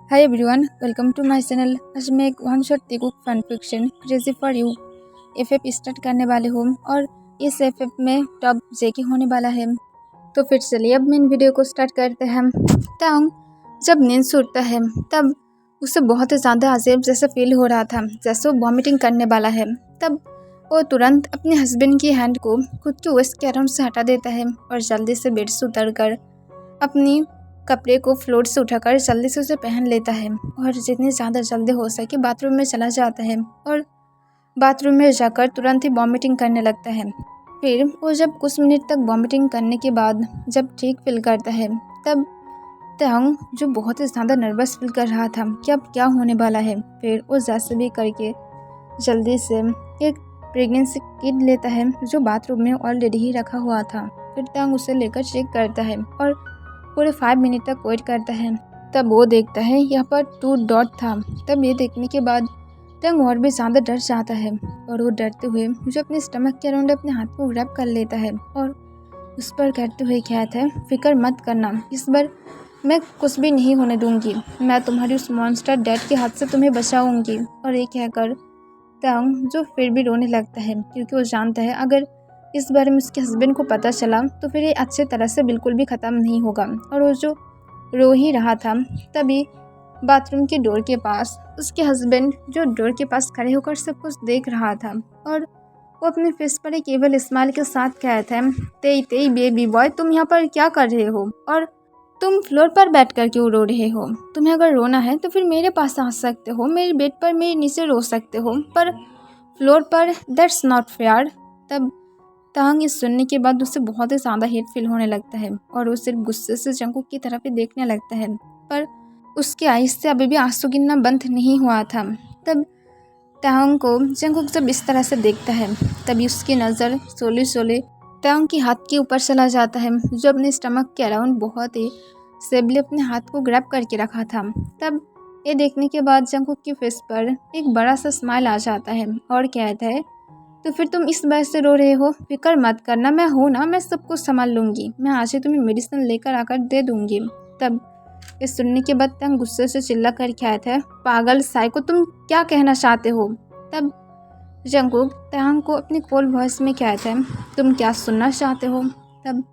Hi everyone, welcome to my channel. आज मैं एक one shot Telugu fan fiction crazy for you FF start करने वाले हूँ और इस एफएफ में टॉप जेके होने वाला है। तो फिर चलिए अब मेन वीडियो को स्टार्ट करते हैं। तांग जब नींद से उठता है तब उसे बहुत ही ज़्यादा अजीब जैसा फील हो रहा था, जैसे वो वॉमिटिंग करने वाला है। तब वो तुरंत अपने हस्बैंड की हैंड को खुद के वेस्ट के अराउंड से हटा देता है और जल्दी से बेड से उतर कर अपनी कपड़े को फ्लोर से उठाकर जल्दी से उसे पहन लेता है और जितनी ज़्यादा जल्दी हो सके बाथरूम में चला जाता है और बाथरूम में जाकर तुरंत ही वॉमिटिंग करने लगता है। फिर वो जब कुछ मिनट तक वॉमिटिंग करने के बाद जब ठीक फील करता है तब तहंग जो बहुत ही ज़्यादा नर्वस फील कर रहा था कि अब क्या होने वाला है, फिर वो जैसे भी करके जल्दी से एक प्रेगनेंसी किट लेता है जो बाथरूम में ऑलरेडी ही रखा हुआ था। फिर तहंग उसे लेकर चेक करता है और पूरे 5 मिनट तक वेट करता है। तब वो देखता है यहाँ पर 2 डॉट था। तब ये देखने के बाद तंग और भी ज़्यादा डर जाता है और वो डरते हुए जो अपने स्टमक के अराउंड अपने हाथ को रब कर लेता है और उस पर कहते हुए कहता है, फिक्र मत करना, इस बार मैं कुछ भी नहीं होने दूंगी, मैं तुम्हारी उस मॉन्स्टर डैड के हाथ से तुम्हें बचाऊंगी। और ये कहकर तंग जो फिर भी रोने लगता है क्योंकि वो जानता है अगर इस बारे में उसके हस्बैंड को पता चला तो फिर ये अच्छे तरह से बिल्कुल भी ख़त्म नहीं होगा। और वो जो रो ही रहा था तभी बाथरूम के डोर के पास उसके हस्बैंड जो डोर के पास खड़े होकर सब कुछ देख रहा था और वो अपने फेस पर एक केवल स्माइल के साथ कहता है, तेई तेई बेबी बॉय, तुम यहाँ पर क्या कर रहे हो और तुम फ्लोर पर बैठ कर क्यों रो रहे हो? तुम्हें अगर रोना है तो फिर मेरे पास आ सकते हो, मेरे बेड पर मेरे नीचे रो सकते हो, पर फ्लोर पर दैट्स नॉट फेयर। तब तांग इस सुनने के बाद उससे बहुत ही ज़्यादा हेट फील होने लगता है और वो सिर्फ गुस्से से जंगकुक की तरफ ही देखने लगता है, पर उसके आइज से अभी भी आंसू गिरना बंद नहीं हुआ था। तब तांग को जंगकुक जब इस तरह से देखता है तभी उसकी नज़र सोले सोले तांग के हाथ के ऊपर चला जाता है जो अपने स्टमक के अराउंड बहुत ही सेबली अपने हाथ को ग्रैब करके रखा था। तब ये देखने के बाद जंगकुक के फेस पर एक बड़ा सा स्माइल आ जाता है और कहता है, तो फिर तुम इस बात से रो रहे हो? फिक्र मत करना, मैं हूँ ना, मैं सब कुछ संभाल लूँगी, मैं आज ही तुम्हें मेडिसिन लेकर आकर दे दूँगी। तब ये सुनने के बाद तंग गुस्से से चिल्ला कर कहता है, पागल साइको, तुम क्या कहना चाहते हो? तब जंगकुक तंग को अपनी कोल्ड वॉइस में कहता है, तुम क्या सुनना चाहते हो? तब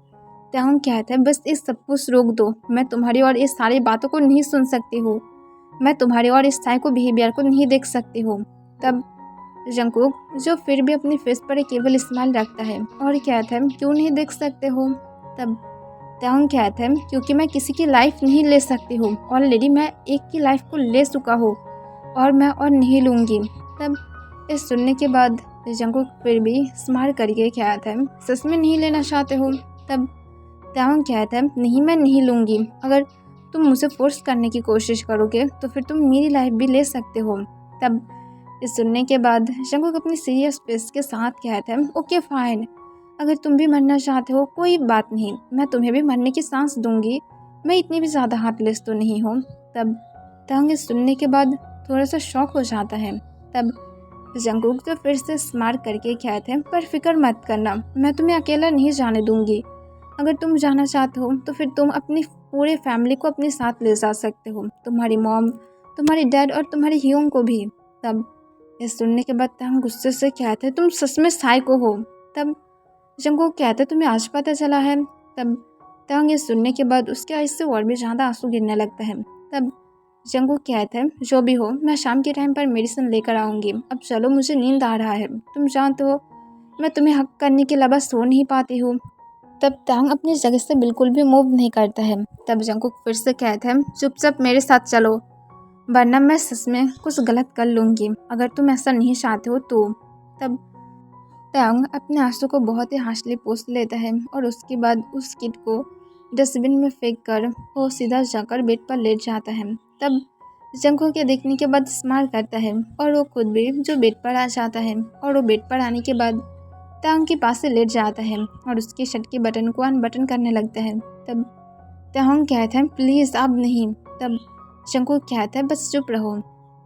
तंग कहता है, बस इस सब कुछ रोक दो, मैं तुम्हारी और इस सारी बातों को नहीं सुन सकती हूँ, मैं तुम्हारी और इस साइको बिहेवियर को नहीं देख सकती हूँ। तब जंगकुक जो फिर भी अपने फेस पर एक केवल स्माइल रखता है और कहता है, क्यों नहीं देख सकते हो? तब तंग कहता है, क्योंकि मैं किसी की लाइफ नहीं ले सकती हूँ, ऑलरेडी मैं एक की लाइफ को ले चुका हूँ और मैं और नहीं लूँगी। तब इस सुनने के बाद जंगकुक फिर भी स्माइल करके कहता है, सच में नहीं लेना चाहते हो? तब तंग कहता है, नहीं, मैं नहीं लूँगी, अगर तुम मुझे फोर्स करने की कोशिश करोगे तो फिर तुम मेरी लाइफ भी ले सकते हो। तब इस सुनने के बाद जंगकुक अपनी सीरियस फेस के साथ कहता है, ओके फाइन, अगर तुम भी मरना चाहते हो कोई बात नहीं, मैं तुम्हें भी मरने की सांस दूंगी, मैं इतनी भी ज़्यादा हार्टलेस तो नहीं हूँ। तब तंग इस सुनने के बाद थोड़ा सा शॉक हो जाता है। तब जंगकुक तो फिर से स्मार्ट करके कहते हैं, पर फिक्र मत करना, मैं तुम्हें अकेला नहीं जाने दूंगी, अगर तुम जाना चाहते हो तो फिर तुम अपनी पूरे फैमिली को अपने साथ ले जा सकते हो, तुम्हारी मॉम, तुम्हारी डैड और तुम्हारी ह्यूंग को भी। तब ये सुनने के बाद तंग गुस्से से कहते हैं, तुम सच में साइको हो? तब जंगकुक कहते हैं, तुम्हें आज पता चला है? तब तंग ये सुनने के बाद उसके आँख से और भी ज़्यादा आंसू गिरने लगता है। तब जंगकुक कहते हैं, जो भी हो, मैं शाम के टाइम पर मेडिसिन लेकर आऊँगी, अब चलो, मुझे नींद आ रहा है, तुम जानते हो मैं तुम्हें हक करने के अलावा सो नहीं पाती हूँ। तब तंग अपनी जगह से बिल्कुल भी मूव नहीं करता है। तब जंगकुक फिर से कहते हैं, चुपचाप मेरे साथ चलो, वरना मैं सच में कुछ गलत कर लूँगी, अगर तुम ऐसा नहीं चाहते हो तो। तब तंग अपने आंसू को बहुत ही हाशली पोंछ लेता है और उसके बाद उस किट को डस्टबिन में फेंक कर वो सीधा जाकर बेड पर लेट जाता है। तब जंगकुक के देखने के बाद स्माइल करता है और वो खुद भी जो बेड पर आ जाता है और वो बेड पर आने के बाद तंग के पास से लेट जाता है और उसके शर्ट के बटन को अनबटन करने लगता है। तब तंग कहता है, प्लीज़ अब नहीं। तब जंगकुक कहता है, बस चुप रहो,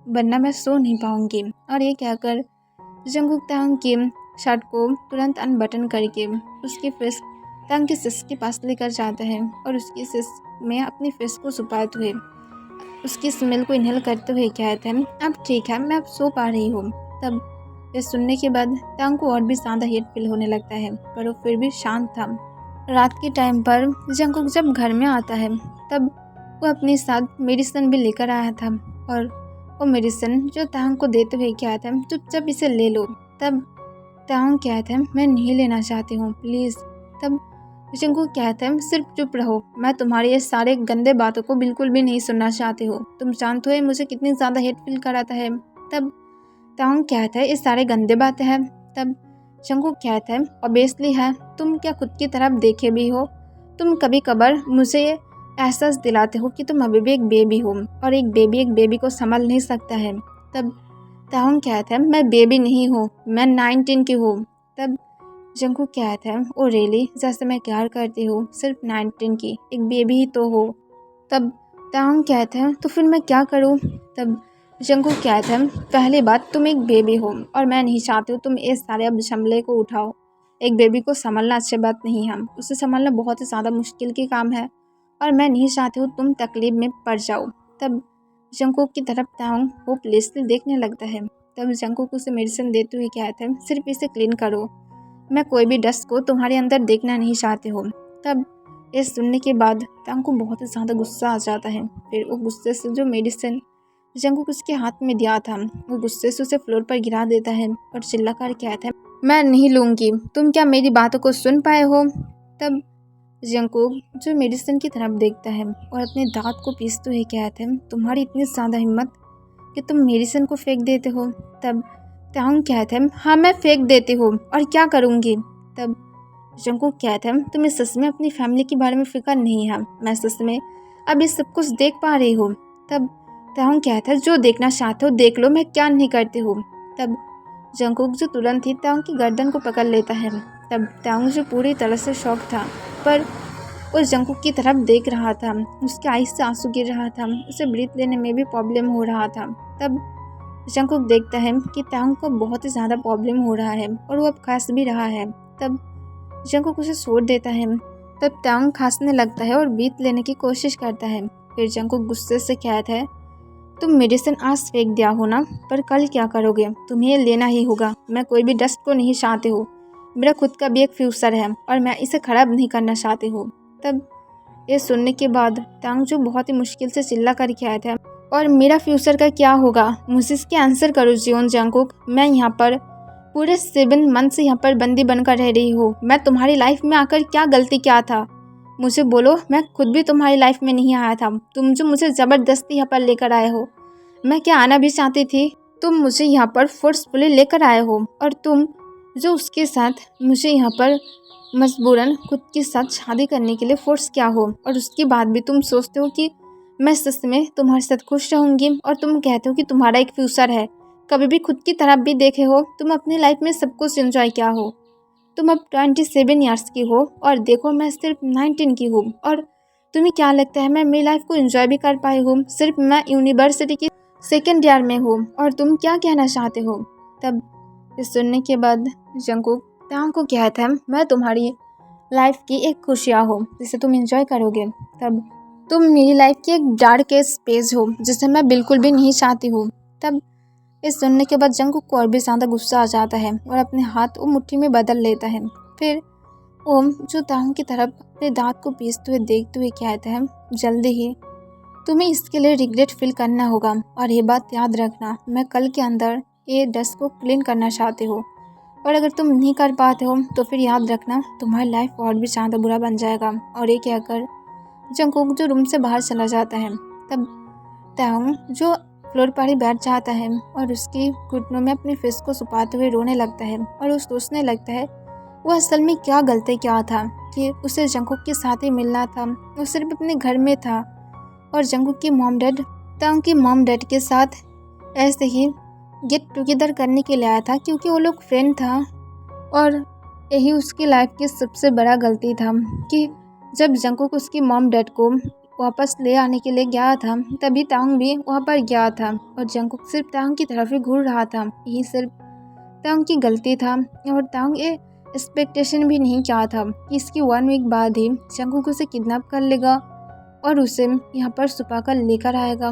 वरना मैं सो नहीं पाऊंगी। और ये कहकर जंगकुक तंग के शर्ट को तुरंत अनबटन करके उसके फेस तंग के सिस के पास लेकर जाता है और उसके सिस में अपने फेस को छुपाते हुए उसकी स्मेल को इनहेल करते हुए कहते हैं, अब ठीक है, मैं अब सो पा रही हूँ। तब ये सुनने के बाद तांग को और भी ज़्यादा हेट फील होने लगता है, पर वो फिर भी शांत था। रात के टाइम पर जंगकुक जब घर में आता है तब वो अपने साथ मेडिसिन भी लेकर आया था, और वो मेडिसिन जो तांग को देते हुए कहता है, चुपचाप इसे ले लो। तब तांग कहता है, मैं नहीं लेना चाहती हूँ, प्लीज़। तब जंगकुक कहता है, सिर्फ चुप रहो, मैं तुम्हारे ये सारे गंदे बातों को बिल्कुल भी नहीं सुनना चाहती हूँ। तुम जानते हो मुझे कितनी ज़्यादा हेट फील कराता है। तब तांग कहता है, ये सारे गंदे बातें हैं। तब जंगकुक कहता है, ऑब्वियसली है, तुम क्या खुद की तरफ देखे भी हो? तुम कभी कभार मुझे ये एहसास दिलाते हो कि तुम अभी भी एक बेबी हो, और एक बेबी को संभाल नहीं सकता है। तब तांग कहता है, मैं बेबी नहीं हूँ, मैं 19 की हूँ। तब जंगकुक कहता है, ओ रियली, जैसे मैं प्यार करती हूँ, सिर्फ 19 की, एक बेबी ही तो हो। तब तांग कहता है, तो फिर मैं क्या करूँ? तब जंगकुक कहता है, पहली बात, तुम एक बेबी हो और मैं नहीं चाहती हूँ तुम इस सारे अब झमेले को उठाओ। एक बेबी को संभालना अच्छी बात नहीं है, उसे संभालना बहुत ही ज़्यादा मुश्किल की काम है, और मैं नहीं चाहती हूँ तुम तकलीफ में पड़ जाओ। तब जंगकुक की तरफ तांग होपलेसली देखने लगता है। तब जंगकुक उसे मेडिसिन देते हुए कहता है, सिर्फ इसे क्लीन करो, मैं कोई भी डस्ट को तुम्हारे अंदर देखना नहीं चाहती हूँ। तब ये सुनने के बाद तांग को बहुत ही ज़्यादा गुस्सा आ जाता है। फिर वो गुस्से से जो मेडिसिन जंगकुक उसके हाथ में दिया था, वो गुस्से से उसे फ्लोर पर गिरा देता है और चिल्ला कर कहता है, मैं नहीं लूँगी, तुम क्या मेरी बातों को सुन पाए हो? तब जंगकुक जो मेडिसिन की तरफ देखता है और अपने दांत को पीसते हुए कहता है, तुम्हारी इतनी ज़्यादा हिम्मत कि तुम मेडिसिन को फेंक देते हो? तब तांग कहता है, हाँ मैं फेंक देती हूँ, और क्या करूँगी? तब जंगकुक कहता है, तुम्हें सच में अपनी फैमिली के बारे में फिक्र नहीं है? मैं सच में अब ये सब कुछ देख पा रही हूँ। तब तांग कहता है, जो देखना चाहते हो देख लो, मैं क्या नहीं करती हूँ। तब जंगकुक जो तुरंत ही तांग की गर्दन को पकड़ लेता है। तब तांग जो पूरी तरह से शॉक था, पर वो जंगकुक की तरफ देख रहा था, उसके आँख से आंसू गिर रहा था, उसे ब्रीथ लेने में भी प्रॉब्लम हो रहा था। तब जंगकुक देखता है कि तांग को बहुत ही ज़्यादा प्रॉब्लम हो रहा है और वो अब खांस भी रहा है। तब जंगकुक उसे छोड़ देता है। तब तांग खांसने लगता है और ब्रीथ लेने की कोशिश करता है। फिर जंगकुक गुस्से से कहता है, तुम मेडिसिन आज फेंक दिया हो ना, पर कल क्या करोगे? तुम्हें लेना ही होगा। मैं कोई भी डस्ट को नहीं चाहती हूँ, मेरा खुद का भी एक फ्यूचर है और मैं इसे खराब नहीं करना चाहती हूँ। तब ये सुनने के बाद तांग जो बहुत ही मुश्किल से चिल्ला कर आया था, और मेरा फ्यूचर का क्या होगा? मुझे इसके आंसर करो जियोन जंगकुक। मैं यहाँ पर पूरे 7 मंथ से यहाँ पर बंदी बनकर रह रही हूँ। मैं तुम्हारी लाइफ में आकर क्या गलती किया था? मुझे बोलो, मैं खुद भी तुम्हारी लाइफ में नहीं आया था। तुम जो मुझे ज़बरदस्ती यहाँ पर लेकर आए हो। मैं क्या आना भी चाहती थी? तुम मुझे यहाँ पर फोर्सफुली लेकर आए हो, और तुम जो उसके साथ मुझे यहाँ पर मजबूरन खुद के साथ शादी करने के लिए फोर्स किया हो, और उसके बाद भी तुम सोचते हो कि मैं सच में तुम्हारे साथ खुश रहूँगी, और तुम कहते हो कि तुम्हारा एक फ्यूचर है। कभी भी खुद की तरफ भी देखे हो? तुम अपनी लाइफ में सब कुछ एंजॉय किया हो। तुम अब 27 ईयर्स की हो, और देखो मैं सिर्फ 19 की हूँ, और तुम्हें क्या लगता है मैं मेरी लाइफ को एंजॉय भी कर पाई हूँ? सिर्फ मैं यूनिवर्सिटी की 2nd ईयर में हूँ, और तुम क्या कहना चाहते हो? तब ये सुनने के बाद जंगकुक तांग को कहता है, मैं तुम्हारी लाइफ की एक खुशियाँ हो जिसे तुम एंजॉय करोगे। तब तुम मेरी लाइफ की एक डार्केस्ट पेज हो जिसे मैं बिल्कुल भी नहीं चाहती हूँ। तब इस सुनने के बाद जंगकुक को और भी ज़्यादा गुस्सा आ जाता है और अपने हाथ वो मुट्ठी में बदल लेता है। फिर ओम जो तांग की तरफ अपने दांत को पीसते हुए देखते हुए कहता है, जल्दी ही तुम्हें इसके लिए रिग्रेट फील करना होगा, और ये बात याद रखना, मैं कल के अंदर ये डस्ट को क्लीन करना चाहती हूँ, और अगर तुम नहीं कर पाते हो तो फिर याद रखना तुम्हारी लाइफ और भी ज़्यादा बुरा बन जाएगा। और ये कहकर जंगकुक जो रूम से बाहर चला जाता है। तब तांग जो फ्लोर पर ही बैठ जाता है और उसकी घुटनों में अपने फेस को छुपाते हुए रोने लगता है, और वो सोचने लगता है वो असल में क्या गलती क्या था कि उसे जंगकुक के साथ ही मिलना था। वो सिर्फ अपने घर में था, और जंगकुक की मॉम डैड तांग की मॉम डैड के साथ ऐसे ही गेट टुगेदर करने के लिए आया था, क्योंकि वो लोग फ्रेंड था। और यही उसकी लाइफ की सबसे बड़ा गलती था कि जब जंगकुक उसकी मॉम डैड को वापस ले आने के लिए गया था, तभी तांग भी वहाँ पर गया था, और जंगकुक सिर्फ तांग की तरफ ही घूर रहा था। यही सिर्फ तांग की गलती था, और तांग ये एक्सपेक्टेशन भी नहीं किया था कि इसकी 1 वीक बाद ही जंगकुक उसे किडनैप कर लेगा और उसे यहाँ पर छुपा कर लेकर आएगा।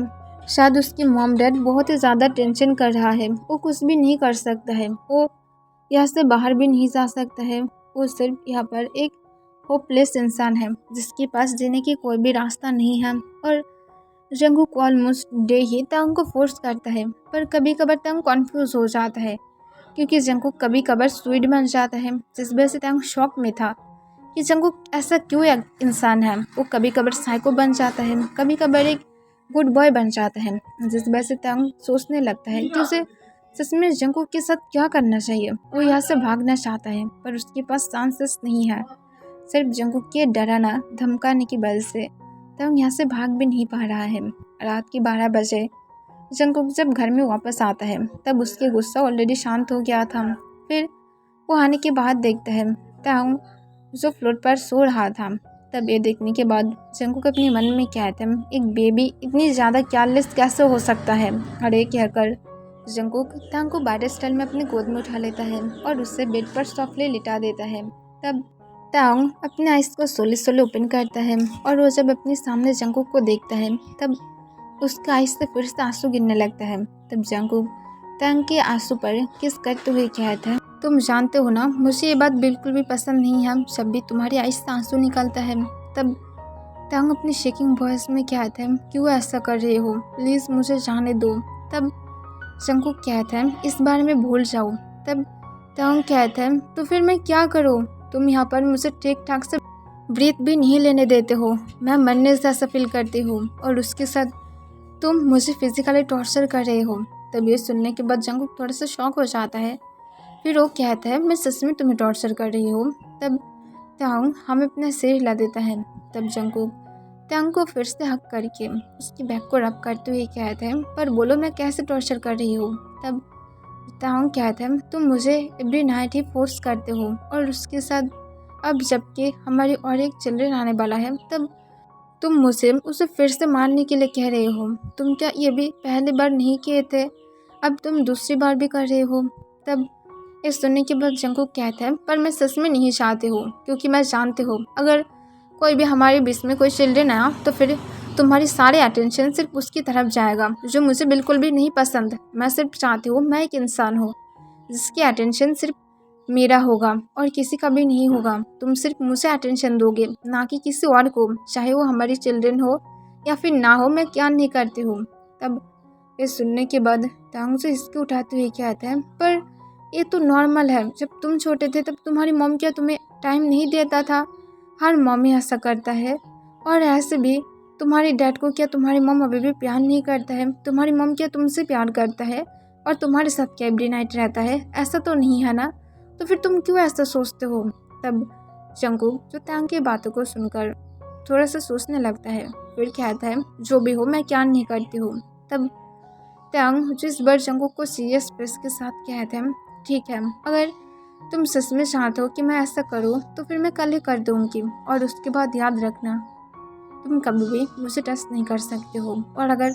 शायद उसकी मॉम डैड बहुत ही ज़्यादा टेंशन कर रहा है, वो कुछ भी नहीं कर सकता है, वो यहाँ से बाहर भी नहीं जा सकता है। वो सिर्फ यहाँ पर एक होपलेस इंसान है जिसके पास जीने की कोई भी रास्ता नहीं है। और जंगकुक ऑलमोस्ट डे ही तांग को फोर्स करता है, पर कभी कभार तांग कॉन्फ्यूज हो जाता है क्योंकि जंगकुक कभी कभार स्वीट बन जाता है, जिस वजह से तांग शॉक में था कि जंगकुक ऐसा क्यों एक इंसान है। वो कभी कभार साइको बन जाता है, कभी कभार एक गुड बॉय बन जाता है, जिस वजह से तांग सोचने लगता है कि उसे सच में जंगकुक के साथ क्या करना चाहिए। वो यहाँ से भागना चाहता है पर उसके पास चांसेस नहीं है, सिर्फ जंगकुक के डराना धमकाने की वजह से तांग यहाँ से भाग भी नहीं पा रहा है। रात के 12 बजे जंगकुक जब घर में वापस आता है तब उसके गुस्सा ऑलरेडी शांत हो गया था। फिर वो आने के बाद देखता है तांग जो फ्लोर पर सो रहा था। तब ये देखने के बाद जंगकुक अपने मन में कहता है, एक बेबी इतनी ज़्यादा केयरलेस कैसे हो सकता है। और ये कहकर जंगकुक तांग को बाटर स्टाइल में अपनी गोद में उठा लेता है और उससे बेड पर सॉफ्टली लिटा देता है। तब तांग अपने आइज को सोले सोले ओपन करता है और वो जब अपने सामने जंगकुक को देखता है तब उसका आइज से फिर से आंसू गिरने लगता है। तब जंगकुक तांग के आंसू पर किस करते हुए कहता है, तुम जानते हो ना मुझे ये बात बिल्कुल भी पसंद नहीं है जब भी तुम्हारी आइज से आंसू निकलता है। तब तांग अपनी शेकिंग वॉइस में कहता है, क्यों ऐसा कर रहे हो, प्लीज़ मुझे जाने दो। तब जंगकुक कहता है, इस बारे में भूल जाओ। तब तांग कहता है, तो फिर मैं क्या करूँ, तुम यहाँ पर मुझे ठीक ठाक से ब्रीथ भी नहीं लेने देते हो, मैं मरने जैसा फील करती हूँ और उसके साथ तुम मुझे फिजिकली टॉर्चर कर रहे हो। तब ये सुनने के बाद जंगकुक थोड़ा सा शॉक हो जाता है। फिर वो कहता है, मैं सच में तुम्हें टॉर्चर कर रही हूँ। तब तांग हमें अपना सिर हिला देता है। तब जंगकुक तांग को फिर से हक करके उसकी बैक को रब करते हुए कहता है, पर बोलो मैं कैसे टॉर्चर कर रही हूँ। तब तांग कहता है, तुम मुझे एवरी नाइट ही फोर्स करते हो और उसके साथ अब जबकि हमारी और एक चिल्ड्रन आने वाला है तब तुम मुझे उसे फिर से मारने के लिए कह रहे हो। तुम क्या ये भी पहली बार नहीं किए थे, अब तुम दूसरी बार भी कर रहे हो। तब ये सुनने के बाद जंगकुक कहता है, पर मैं सच में नहीं चाहती हूँ क्योंकि मैं जानती हूँ अगर कोई भी हमारे बीच में कोई चिल्ड्रन आया तो फिर तुम्हारी सारी अटेंशन सिर्फ उसकी तरफ जाएगा, जो मुझे बिल्कुल भी नहीं पसंद। मैं सिर्फ चाहती हूँ मैं एक इंसान हूँ जिसकी अटेंशन सिर्फ मेरा होगा और किसी का भी नहीं होगा। तुम सिर्फ मुझे अटेंशन दोगे, ना कि किसी और को, चाहे वो हमारी चिल्ड्रन हो या फिर ना हो, मैं क्या नहीं करती हूँ। तब ये सुनने के बाद तांग से इसके उठाते हुए कहता है, पर ये तो नॉर्मल है, जब तुम छोटे थे तब तुम्हारी मॉम क्या तुम्हें टाइम नहीं देता था, हर मॉमी ऐसा करता है। और ऐसे भी तुम्हारी डैड को क्या तुम्हारी मॉम अभी भी प्यार नहीं करता है, तुम्हारी मॉम क्या तुमसे प्यार करता है और तुम्हारे साथ क्या एवरी नाइट रहता है, ऐसा तो नहीं है ना, तो फिर तुम क्यों ऐसा सोचते हो। तब जंगकुक जो तांग की बातों को सुनकर थोड़ा सा सोचने लगता है, फिर कहता है, जो भी हो मैं क्या नहीं करती हूँ। तब तांग जिस बार जंगकुक को सीरियस फेस के साथ कहते हैं, ठीक है, अगर तुम सच में चाहते हो कि मैं ऐसा करूँ तो फिर मैं कल ही कर दूँगी, और उसके बाद याद रखना तुम कभी भी मुझे ट्रस्ट नहीं कर सकते हो, और अगर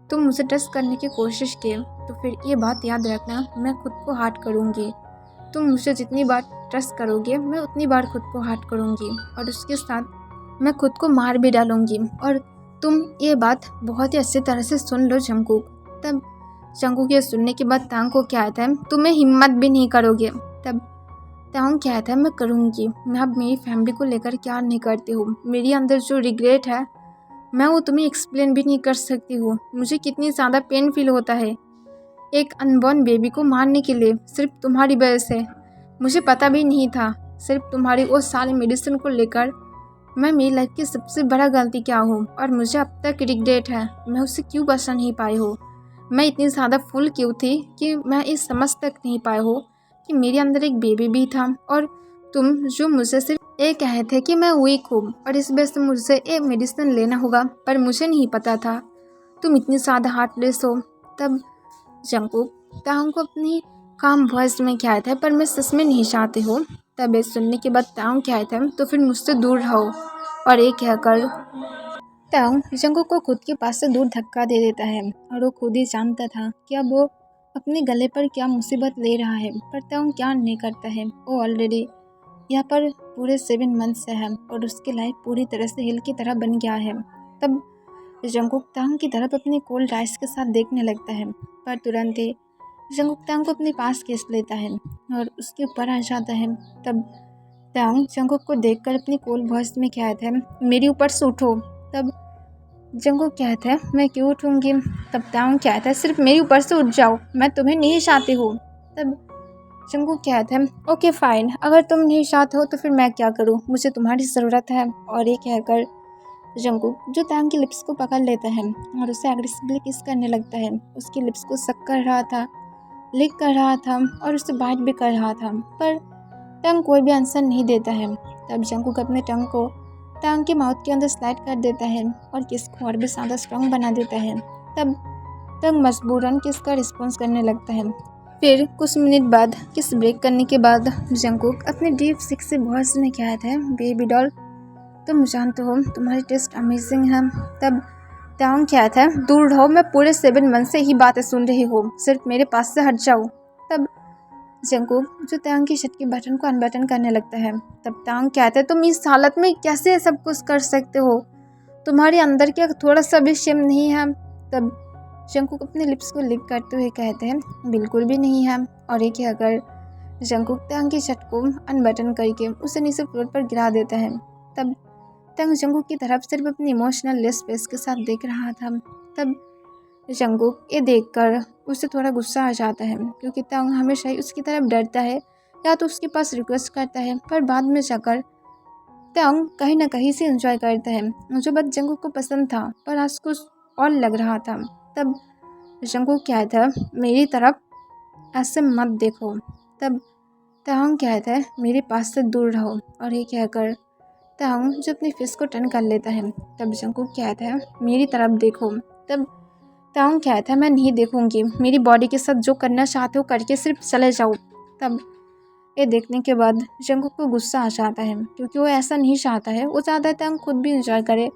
तुम मुझे ट्रस्ट करने की कोशिश किए तो फिर ये बात याद रखना मैं खुद को हार्ट करूँगी। तुम मुझे जितनी बार ट्रस्ट करोगे मैं उतनी बार खुद को हार्ट करूँगी और उसके साथ मैं खुद को मार भी डालूँगी, और तुम ये बात बहुत ही अच्छी तरह से सुन लो जंगकुक। तब जंगकुक ये सुनने के बाद तांग को क्या आता है, तुम्हें हिम्मत भी नहीं करोगे। तब तांग कहता है, मैं करूँगी, मैं अब मेरी फैमिली को लेकर क्या नहीं करती हूँ, मेरे अंदर जो रिग्रेट है मैं वो तुम्हें एक्सप्लेन भी नहीं कर सकती हूँ। मुझे कितनी ज़्यादा पेन फील होता है एक अनबॉर्न बेबी को मारने के लिए सिर्फ तुम्हारी वजह से। मुझे पता भी नहीं था, सिर्फ तुम्हारी वो सारी मेडिसिन को लेकर मैं मेरी लाइफ की सबसे बड़ा गलती क्या हूँ, और मुझे अब तक रिग्रेट है मैं उससे क्यों बचा नहीं पाई हूँ। मैं इतनी ज़्यादा फुल क्यों थी कि मैं इस समझ तक नहीं पाई हो कि मेरे अंदर एक बेबी भी था, और तुम जो मुझे सिर्फ ये कहे थे कि मैं वीक हूँ और इस वजह से मुझे एक मेडिसिन लेना होगा, पर मुझे नहीं पता था तुम इतनी ज़्यादा हार्टलेस हो। तब जंगकुक तांग को अपनी काम वॉइस में कहता है, पर मैं सच में नहीं चाहती हूँ। तब ये सुनने के बाद तांग कहता है, तो फिर मुझसे दूर रहो, और ये कहकर तांग जंगकुक को खुद के पास से दूर धक्का दे देता है, और वो खुद ही जानता था कि अब वो अपने गले पर क्या मुसीबत ले रहा है, पर तांग क्या नहीं करता है। वो ऑलरेडी यहाँ पर पूरे 7 मंथ से है और उसकी लाइफ पूरी तरह से हिल की तरह बन गया है। तब जंगकुक तांग की तरफ अपनी कोल्ड आइस के साथ देखने लगता है, पर तुरंत ही जंगकुक तांग को अपने पास खींच लेता है और उसके ऊपर आ जाता है। तब तांग जंगकुक को देखकर अपनी कोल्ड वॉइस में कहता है, मेरे ऊपर से उठो। तब जंगकुक कहता है, मैं क्यों उठूँगी। तब तांग कहता है, सिर्फ मेरे ऊपर से उठ जाओ, मैं तुम्हें नहीं चाहती हूँ। तब जंगकुक कहता है, ओके फाइन, अगर तुम नहीं चाहते हो तो फिर मैं क्या करूँ, मुझे तुम्हारी ज़रूरत है। और ये कहकर जंगकुक जो तांग की लिप्स को पकड़ लेता है और उसे एग्रेसिवली किस करने लगता है। उसकी लिप्स को सक कर रहा था, लिक कर रहा था और उसे बाइट भी कर रहा था, पर तांग कोई भी आंसर नहीं देता है। तब जंगकुक अपने टंग को तांग के माउथ के अंदर स्लाइड कर देता है और किस को और भी ज़्यादा स्ट्रॉन्ग बना देता है। तब तांग मजबूरन किस का रिस्पॉन्स करने लगता है। फिर कुछ मिनट बाद किस ब्रेक करने के बाद जंगकुक अपने डीप सेक्सी वॉइस में कहता है, बेबी डॉल, तुम जानते हो तुम्हारी टेस्ट अमेजिंग है। तब तांग कहता है, दूर रहो, मैं पूरे 7 मंथ से ही बातें सुन रही हूँ, सिर्फ मेरे पास से हट जाओ। तब जंगकुक जो तांग की शर्ट के बटन को अनबटन करने लगता है। तब तांग कहता है, तुम इस हालत में कैसे सब कुछ कर सकते हो, तुम्हारे अंदर क्या थोड़ा सा भी शेम नहीं है। तब जंगकुक अपने लिप्स को लिक करते हुए कहते हैं, बिल्कुल भी नहीं है। और एक अगर जंगकुक तांग की शर्ट को अनबटन करके उसे नीचे फ्लोर पर गिरा देता है। तब तांग जंगकुक की तरफ सिर्फ अपनी इमोशनल लेस फेस के साथ देख रहा था। तब जंगकुक ये देखकर उसे थोड़ा गुस्सा आ जाता है, क्योंकि तांग हमेशा ही उसकी तरफ डरता है या तो उसके पास रिक्वेस्ट करता है, पर बाद में जाकर तांग कहीं ना कहीं से एंजॉय करता है। जो बात जंगकुक को पसंद था पर आज कुछ और लग रहा था। तब जंगकुक कहता है, मेरी तरफ ऐसे मत देखो। तब तांग कहता है, मेरे पास से दूर रहो। और ये कहकर तांग जो अपनी फेस को टर्न कर लेता है। तब जंगकुक कहता है, मेरी तरफ देखो। तब तांग कहता है, मैं नहीं देखूंगी, मेरी बॉडी के साथ जो करना चाहते हो करके सिर्फ चले जाओ। तब ये देखने के बाद जंगकुक को गुस्सा आ जाता है, क्योंकि वो ऐसा नहीं चाहता है। वो चाहता है तांग खुद भी इंजॉय करे,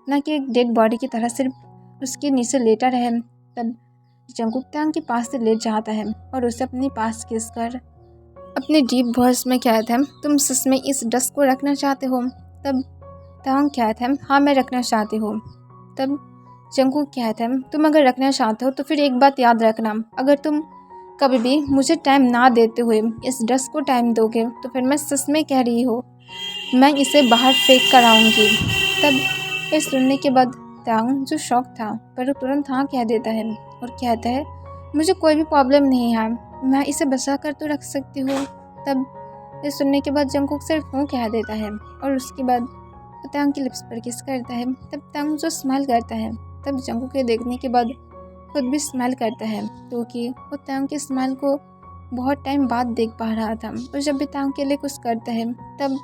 ना कि एक डेड बॉडी की तरह सिर्फ उसके नीचे लेटा रहे। तब जंगकुक तांग के पास से लेट जाता है और उसे अपने पास खींच कर अपने डीप वॉइस में कहता है, तुम सच में इस डस्ट को रखना चाहते हो। तब तांग कहता है, हाँ मैं रखना चाहती हूँ। तब जंगकुक कहता है, तुम अगर रखना चाहते हो तो फिर एक बात याद रखना, अगर तुम कभी भी मुझे टाइम ना देते हुए इस डस्ट को टाइम दोगे तो फिर मैं सच में कह रही हूँ, मैं इसे बाहर फेंक कर आऊँगी। तब ये सुनने के बाद तांग जो शौक था पर वो तुरंत हाँ कह देता है और कहता है, मुझे कोई भी प्रॉब्लम नहीं है, मैं इसे बचा कर तो रख सकती हूँ। तब ये सुनने के बाद जंगकुक सिर्फ हूँ कह देता है और उसके बाद तांग की लिप्स पर किस करता है। तब तांग जो स्माइल करता है, तब जंगकुक के देखने के बाद खुद भी स्माइल करता है, क्योंकि वो तांग के स्माइल को बहुत टाइम बाद देख पा रहा था। और जब भी तांग के लिए कुछ करता है तब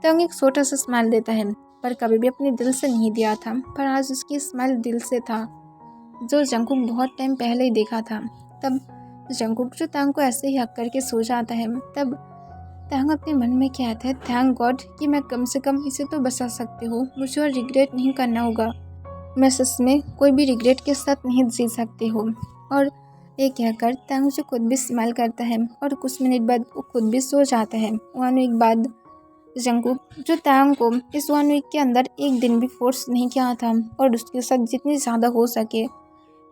तांग एक छोटा सा स्माइल देता है, पर कभी भी अपने दिल से नहीं दिया था, पर आज उसकी स्माइल दिल से था, जो जंगकुक बहुत टाइम पहले ही देखा था। तब जंगकुक जो तांग को ऐसे ही हक करके सो जाता है। तब तांग अपने मन में कहता है, थैंक गॉड कि मैं कम से कम इसे तो बचा सकती हूँ, मुझे और रिग्रेट नहीं करना होगा, मैं सच में कोई भी रिग्रेट के साथ नहीं जी सकती हूँ। और ये कहकर तांग जो खुद भी स्माइल करता है और कुछ मिनट बाद वो खुद भी सो जाता है। 1 वीक बाद जंगकुक जो तांग को इस 1 वीक के अंदर एक दिन भी फोर्स नहीं किया था और उसके साथ जितनी ज़्यादा हो सके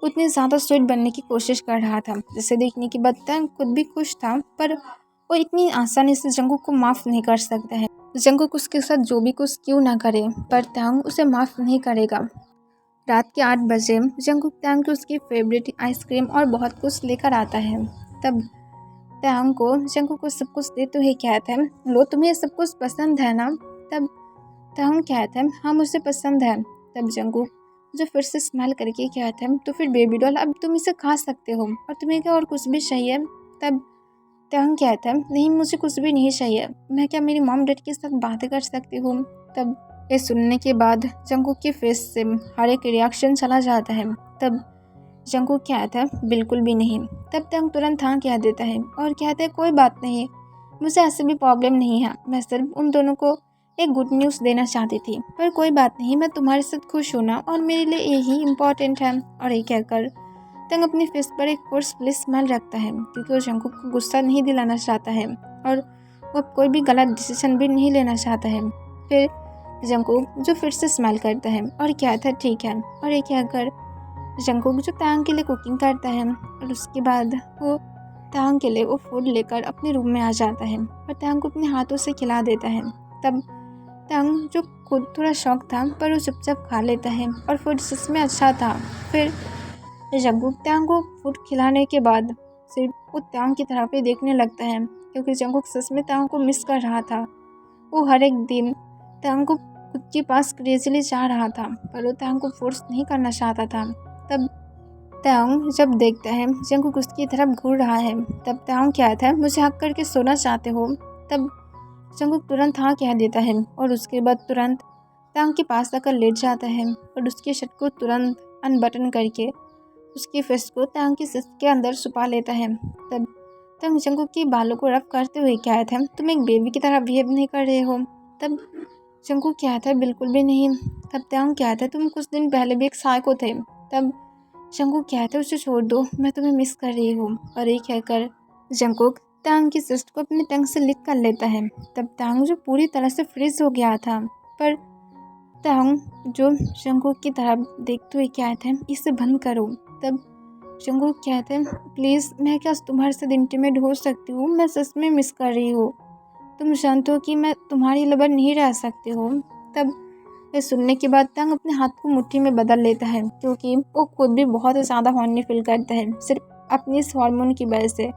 उतनी ज़्यादा स्वीट बनने की कोशिश कर रहा था। जिसे देखने के बाद तांग खुद भी खुश था, पर वो इतनी आसानी से जंगकुक को माफ़ नहीं कर सकता है। जंगकुक उसके साथ जो भी कुछ क्यों ना करे, पर तांग उसे माफ़ नहीं करेगा। रात के 8 बजे जंगकुक तांग को उसकी फेवरेट आइसक्रीम और बहुत कुछ लेकर आता है। तब तांग को जंगकुक को सब कुछ देते हुए कहता है, लो तुम्हें सब कुछ पसंद है ना। तब तांग कहता है, हाँ मुझे पसंद है। तब जंगकुक जो फिर से स्माइल करके कहता है, तो फिर बेबी डॉल अब तुम इसे खा सकते हो, और तुम्हें क्या और कुछ भी चाहिए। तब तांग कहता है, नहीं मुझे कुछ भी नहीं चाहिए, मैं क्या मेरी मॉम डैड के साथ बातें कर सकती हूँ। तब ये सुनने के बाद जंगकुक के फेस से हर एक रिएक्शन चला जाता है। तब जंगकुक कहता है, बिल्कुल भी नहीं। तब तांग तुरंत हाँ कह देता है और कहता है, कोई बात नहीं, मुझे ऐसे भी प्रॉब्लम नहीं है, मैं सिर्फ उन दोनों को एक गुड न्यूज़ देना चाहती थी, पर कोई बात नहीं, मैं तुम्हारे साथ खुश होना और मेरे लिए यही इम्पोर्टेंट है। और ये कहकर तांग अपनी फेस पर एक फोर्सफुल स्माइल रखता है, क्योंकि वो जंगकुक को गुस्सा नहीं दिलाना चाहता है और वो कोई भी गलत डिसीजन भी नहीं लेना चाहता है। फिर जंगकुक जो फिर से स्माइल करता है और कहता है ठीक है। और ये कहकर जंगकुक जो तांग के लिए कुकिंग करता है और उसके बाद वो तांग के लिए वो फूड लेकर अपने रूम में आ जाता है और तांग को अपने हाथों से खिला देता है। तब तांग जो खुद थोड़ा शौक था पर वो चुपचाप खा लेता है और फूड सच में अच्छा था। फिर जंगकुक तांग को फूड खिलाने के बाद सिर्फ वो तांग की तरफ ही देखने लगता है क्योंकि जंगकुक सच में तांग को मिस कर रहा था। वो हर एक दिन तांग को खुद के पास क्रेजीली चाह रहा था पर वो तांग को फोर्स नहीं करना चाहता था। तब तांग जब देखता है जंगकुक उसकी तरफ घूर रहा है तब तांग कहता है मुझे हक करके सोना चाहते हो। तब जंगकुक तुरंत हाँ कह देता है और उसके बाद तुरंत तांग के पास आकर लेट जाता है और उसके शर्ट को तुरंत अनबटन करके उसके फेस को तांग की सिस्ट के अंदर छुपा लेता है। तब तांग जंगकुक के बालों को रब करते हुए कहता है तुम एक बेबी की तरह बिहेव नहीं कर रहे हो। तब जंगकुक कहता है बिल्कुल भी नहीं। तब तांग कहता है तुम कुछ दिन पहले भी एक साइको थे। तब जंगकुक कहता है उसे छोड़ दो मैं तुम्हें मिस कर रही हूँ। और ये कहकर जंगकुक तांग की सिस्ट को अपने टंग से लिक कर लेता है। तब तांग जो पूरी तरह से फ्रीज हो गया था पर तांग जो जंगकुक की तरफ देखते हुए कहते हैं इसे बंद करो। तब जंगकुक कहते हैं प्लीज़ मैं क्या तुम्हारे साथ इंटीमेट हो सकती हूँ, मैं सच में मिस कर रही हूँ, तुम जानते हो कि मैं तुम्हारी लवर नहीं रह सकती हूँ। तब ये सुनने के बाद तांग अपने हाथ को मुट्ठी में बदल लेता है क्योंकि वो खुद भी बहुत ज़्यादा हॉर्नी फील करता है सिर्फ अपनी इस हार्मोन की वजह से।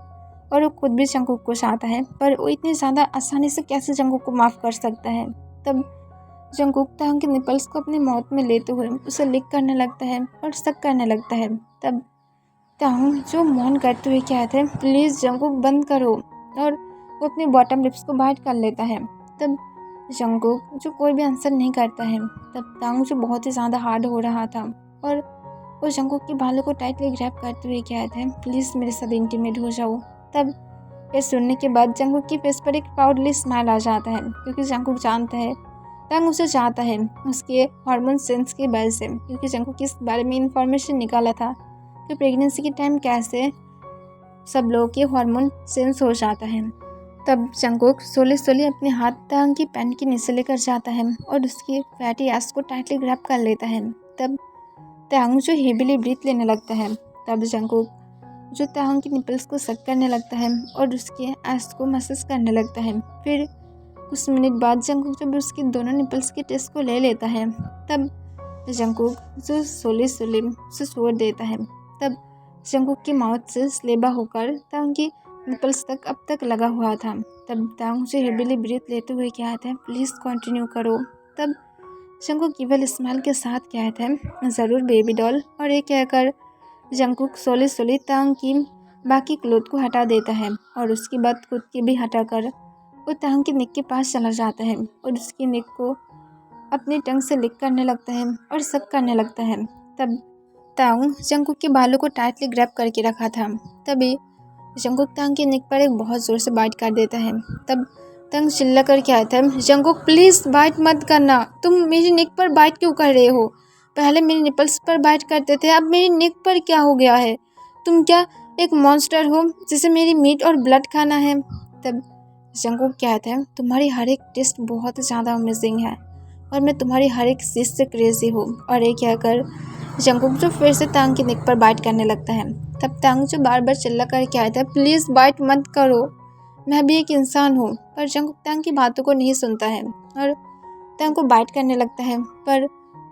और वो खुद भी जंगकुक को चाहता है पर वो इतनी ज़्यादा आसानी से कैसे जंगकुक को माफ़ कर सकता है। तब जंगकुक तांग के निपल्स को अपनी मौत में लेते हुए उसे लिक करने लगता है और शक करने लगता है। तब तांग जो मौन करते हुए कहते हैं प्लीज़ जंगकुक बंद करो और वो अपने बॉटम लिप्स को बाइट कर लेता है। तब जंगकुक जो कोई भी आंसर नहीं करता है। तब तांग जो बहुत ही ज़्यादा हार्ड हो रहा था और वो जंगकुक के बालों को टाइटली ग्रैब करते हुए कहते हैं प्लीज़ मेरे साथ इंटीमेट हो जाओ। तब ये सुनने के बाद जंगकुक की फेस पर एक प्राउडली स्माइल आ जाता है क्योंकि जंगकुक जानता है तांग उसे चाहता है उसके हार्मोन सेंस की वजह से, क्योंकि जंगकुक इस बारे में इंफॉर्मेशन निकाला था कि प्रेगनेंसी के टाइम कैसे सब लोगों के हार्मोन सेंस हो जाता है। तब जंगकुक सोले सोले अपने हाथ तांग की पैंट के नीचे लेकर जाता है और उसकी फैटी एस को टाइटली ग्रैब कर लेता है। तब तांग जो हेवीली ब्रीथ लेने लगता है। तब जंगकुक जो तांग की निपल्स को सक करने लगता है और उसके एस को मसाज करने लगता है। फिर कुछ मिनट बाद जंगकुक जब उसके दोनों निपल्स के टेस्ट को ले लेता है तब जंगकुक जो सोले सोले उसे छोड़ देता है। तब जंगकुक की माउथ से स्लेबा होकर तांग की निपल्स तक अब तक लगा हुआ था। तब तांग से हेवीली ब्रीथ लेते हुए कहते हैं प्लीज़ कंटिन्यू करो। तब जंगकुक केवल स्माइल के साथ कहते हैं ज़रूर बेबी डॉल। और ये कहकर जंगकुक सोले सोले तांग की बाकी क्लोथ को हटा देता है और उसके बाद खुद की भी हटाकर वो तांग की नेक के पास चला जाता है और उसकी नेक को अपनी टंग से लिक करने लगता है और सक करने लगता है। तब तांग जंगकुक के बालों को टाइटली ग्रैब करके रखा था। तभी जंगकुक तांग की नेक पर एक बहुत ज़ोर से बाइट कर देता है। तब तांग चिल्ला कर कहता है जंगकुक प्लीज़ बाइट मत करना, तुम मेरी नेक पर बाइट क्यों कर रहे हो? पहले मेरे निपल्स पर बाइट करते थे, अब मेरी नेक पर क्या हो गया है? तुम क्या एक मॉन्स्टर हो जिसे मेरी मीट और ब्लड खाना है? तब जंगकुक कहता है तुम्हारी हर एक टेस्ट बहुत ज़्यादा अमेजिंग है और मैं तुम्हारी हर एक चीज़ से क्रेजी हूँ। और ये कहकर जंगकुक जो फिर से तांग की नेक पर बाइट करने लगता है। तब तांग जो बार बार चिल्ला कर कहता है प्लीज़ बाइट मत करो, मैं भी एक इंसान हूँ। पर जंगकुक तांग की बातों को नहीं सुनता है और तांग को बाइट करने लगता है। पर